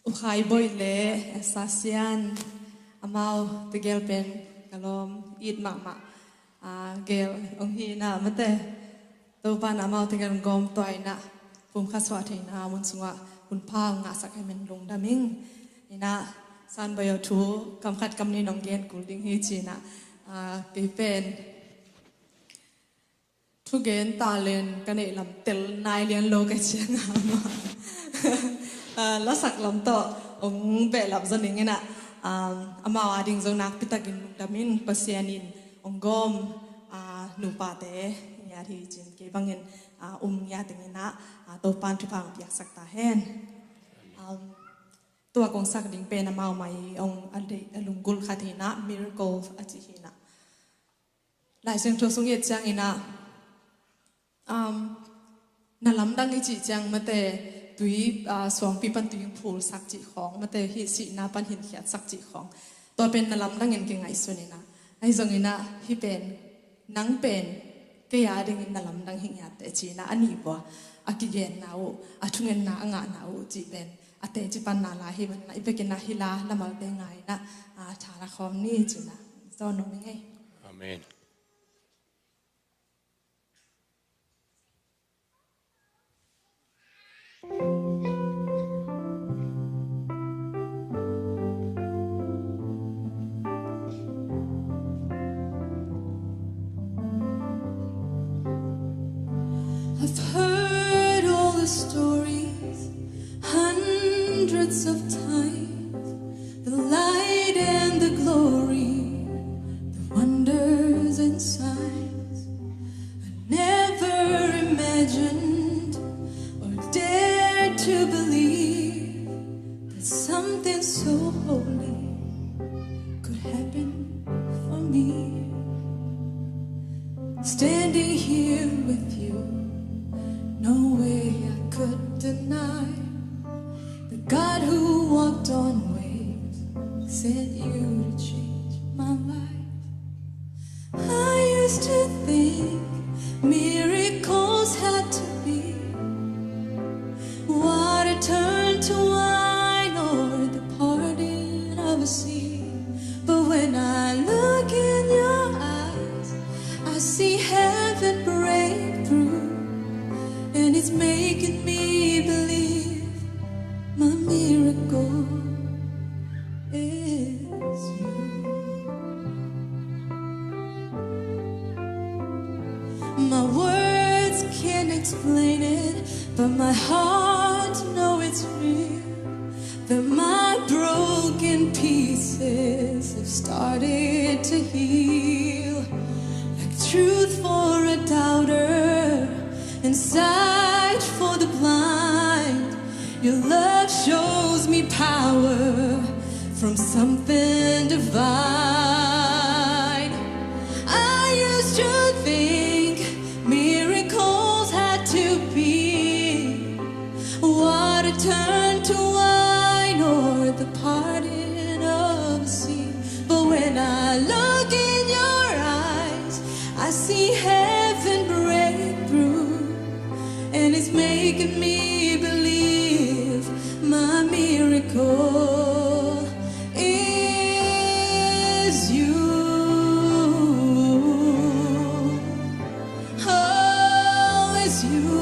Ukhai boy le sasian amau tegel pen kalom it mama gel ong hi na mate to pan amau tegel gom toy na pum khaswa theina mun sunga kun pa nga sakai men lung daming ina san bayo thu kam khat kam ni nong gen kul ding hi china ke pen thu gen ta len kane lam tel nai lian lo ka chiang ama la sak lam to ong be lam zaning ina ama ading zo nak pitakin damin pasianin ong gom nu pa te ya thi chin ke bangin ya tingina to pan thu phang piak sak ta henตัวกงสักดิ่งเป็นมาใหม่องอันเดลุงกุลคาทีนะ miracle อจิหินะหลายสิ่งทั่วสงเยจังอินะนั่นลำดังอิจิจังมาแต่ตุยสวงปีปันตุยพูลสักจิของมาแต่ฮิสินาปันหินเขียดสักจิของตัวเป็นนั่นลำดังเงินเก่งไงส่วนนี้นะไอ้ทรงอินะฮิเป็นนังเป็นก็ยาดิ่งนั่นลำดังหิงยาแต่จีนะอันนี้บ่อากิเกนนาอูอาทุเงินนาอ่างนาอูจีเป็นate jipan na lahi man na ipekin na hila lamal te ngai na thara khom ni china so no ngai amen I've heard all the stories hundreds of times, the light and the glory, the wonders and signs. I never imagined or dared to believe that something so holy could happen for me. Standing here with you, no way I could deny the God who walked on waves sent you to change my life. I used to think miracles had to be water turned to wine or the parting of a sea. But when I look in your eyes, I see heaven break through, and it's making me believe my miracle is you. My words can't explain it, but my heart knows it's real. That my broken pieces have started to heal. Like truth for a doubter and sight for the blind, your love shows me power from something divine. I used to think miracles had to be water turned to wine or the parting of the sea. But when I look in your eyes, I see heaven break through, and it's making me believe my miracle is you. Oh, it's you.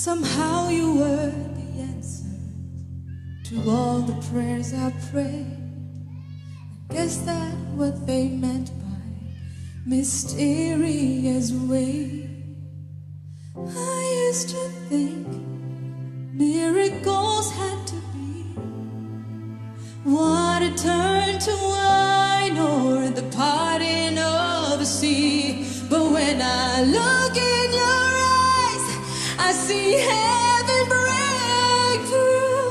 Somehow you were the answer to all the prayers I prayed. I guess that's what they meant by mysterious way. I used to think miracles had to be water turned to wine or the parting of a sea. But when I look in your eyes, I see heaven break through,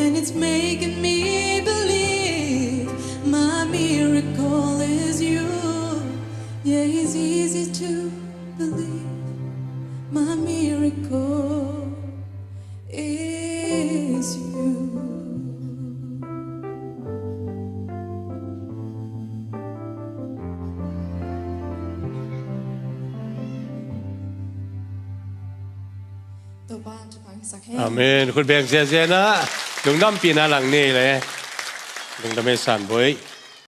and it's making me believe my miracle is you. Yeah, it's easy to believe my miracle is you. ตัวบ้านจะพังสักแห่ อาเมนคุณเบงเสียนะลุงน้ำปีนาหลังนี้เลยลุงทำให้สั่นไว้